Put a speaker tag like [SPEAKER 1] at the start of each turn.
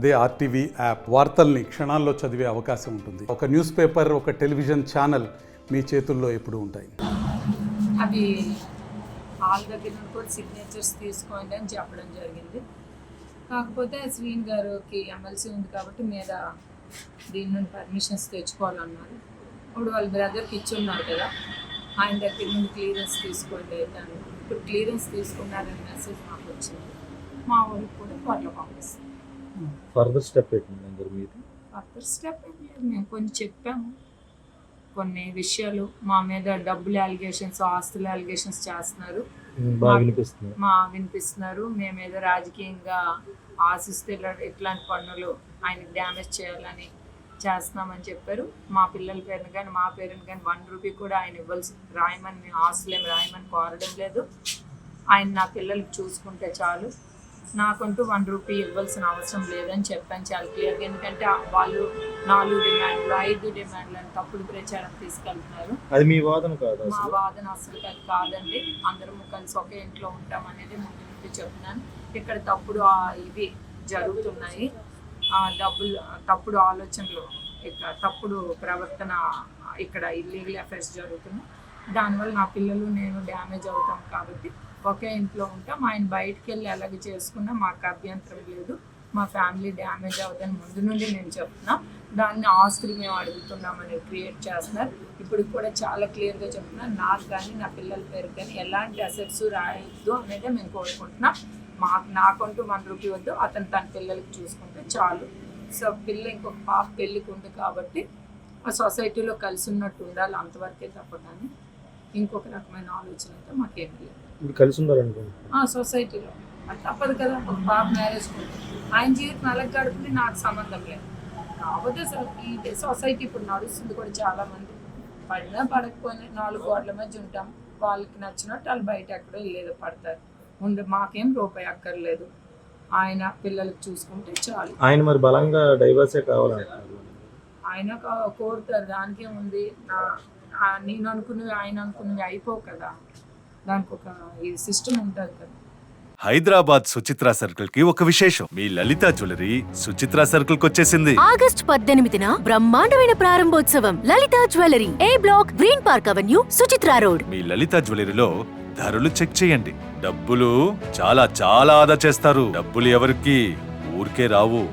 [SPEAKER 1] అదే RTV app వార్తల్ని క్షణాల్లో చదివే అవకాశం ఉంటుంది. ఒక న్యూస్ పేపర్, ఒక టెలివిజన్ ఛానల్ మీ చేతుల్లో ఎప్పుడూ ఉంటాయి.
[SPEAKER 2] అది వాళ్ళ దగ్గర నుండి కూడా సిగ్నేచర్స్ తీసుకోండి అని చెప్పడం జరిగింది. కాకపోతే శ్రీన్ గారికి ఎమ్మెల్సీ ఉంది కాబట్టి మీద దీని నుండి పర్మిషన్స్ తెచ్చుకోవాలన్నారు. ఇప్పుడు వాళ్ళ బ్రదర్కి ఇచ్చి ఉన్నారు కదా, ఆయన దగ్గర నుండి క్లియరెన్స్ తీసుకోండి అయితే ఇప్పుడు క్లియరెన్స్ తీసుకున్నారని మెసేజ్ మాకు వచ్చింది. మా ఊరికి కూడా త్వరలో పంపిస్తాం.
[SPEAKER 3] ఫర్దర్ స్టెప్ ఏంటంటారు మీది?
[SPEAKER 2] ఫర్దర్ స్టెప్ ఏం లేదు, మేము కొన్ని చెప్పాము. కొన్ని విషయాలు మా మీద డబ్బులు అలిగేషన్స్, ఆస్తుల అలిగేషన్స్ చేస్తున్నారు, వినిపిస్తున్నారు. మేము ఏదో రాజకీయంగా ఆశిస్తే ఇట్లాంటి పనులు ఆయనకి డ్యామేజ్ చేయాలని చేస్తున్నామని చెప్పారు. మా పిల్లల పేరుని కానీ మా పేరుని కానీ 1 రూపీ కూడా ఆయన ఇవ్వాల్సి రాయమని, మేము ఆస్తులేం రాయమని కోరడం లేదు. ఆయన నా పిల్లలకి చూసుకుంటే చాలు, నాకంటూ 1 రూపీ ఇవ్వాల్సిన అవసరం లేదని చెప్పాను చాలా క్లియర్గా. ఎందుకంటే వాళ్ళు 4 డిమాండ్లు 5 డిమాండ్లు అని తప్పుడు ప్రచారం తీసుకెళ్తున్నారు.
[SPEAKER 3] అది మీ వాదన కాదు?
[SPEAKER 2] మా వాదన అసలు కాదండి. అందరం కలిసి ఒకే ఇంట్లో ఉంటాం అనేది ముందు నుండి చెప్తున్నాను. ఇక్కడ తప్పుడు ఇవి జరుగుతున్నాయి, తప్పుడు ఆలోచనలు, ఇక్కడ తప్పుడు ప్రవర్తన, ఇక్కడ ఇల్లీగల్ అఫైర్స్ జరుగుతున్నాయి. దానివల్ల నా పిల్లలు నేను డ్యామేజ్ అవుతాం కాబట్టి ఒకే ఇంట్లో ఉంటాం. ఆయన బయటికి వెళ్ళి ఎలాగ చేసుకున్నా మాకు అభ్యంతరం లేదు. మా ఫ్యామిలీ డ్యామేజ్ అవుతుందని ముందు నుండి నేను చెప్తున్నా. దాన్ని ఆస్తులు మేము అడుగుతున్నామని క్రియేట్ చేస్తున్నారు. ఇప్పుడు కూడా చాలా క్లియర్గా చెప్తున్నాను, నాకు కానీ నా పిల్లల పేరు కానీ ఎలాంటి అసెట్స్ రాయొద్దు అనేది మేము కోరుకుంటున్నాం. నాకంటూ 1 రూపీ వద్దు, అతను తన పిల్లలకి చూసుకుంటే చాలు. సో పిల్ల ఇంకొక పాప పెళ్ళికి ఉంది కాబట్టి ఆ సొసైటీలో కలిసి ఉన్నట్టు ఉండాలి, అంతవరకే తప్ప కానీ ఇంకొక రకమైన ఆలోచన అయితే మాకేమీ లేదు.
[SPEAKER 3] కలిసి ఉండాలనుకుంటున్నా
[SPEAKER 2] సొసైటీలో అది తప్పదు కదా. ఒక పాప మ్యారేజ్ ఆయన జీవితం అలాగ గడుపుని నాకు సంబంధం లేదు. కాకపోతే ఈ సొసైటీ ఇప్పుడు నడుస్తుంది కూడా, చాలా మంది పడినా పడకపోయినా 4 గోడల మధ్య ఉంటాం. వాళ్ళకి నచ్చినట్టు వాళ్ళు బయట ఎక్కడో లేదో పడతారు. మాకేం రూపాయి అక్కర్లేదు, ఆయన పిల్లలకి చూసుకుంటే చాలు.
[SPEAKER 3] ఆయన మరి బలంగా డైవర్సే కావాలంటారు.
[SPEAKER 2] ఆయన కోరుతారు, దానికేముంది. నేను అనుకున్నవి ఆయన అనుకున్నవి అయిపోవు కదా, దానికి ఒక ఈ సిస్టమ్ ఉంటుంది కదా.
[SPEAKER 4] హైదరాబాద్ సుచిత్ర సర్కిల్ కి ఒక విశేషం. మీ లలిత జ్యువెలరీ సుచిత్ర సర్కిల్ కి వచ్చేసింది.
[SPEAKER 5] ఆగస్ట్ 18న బ్రహ్మాండమైన ప్రారంభోత్సవం. Lalitha jewellery, A block, green park avenue, Suchitra road.
[SPEAKER 4] మీ లలిత జ్యువెలరీలో ధరలు చెక్ చేయండి. డబ్బులు చాలా చాలా ఆదా చేస్తారు. డబ్బులు ఎవరికి ఊరికే రావు.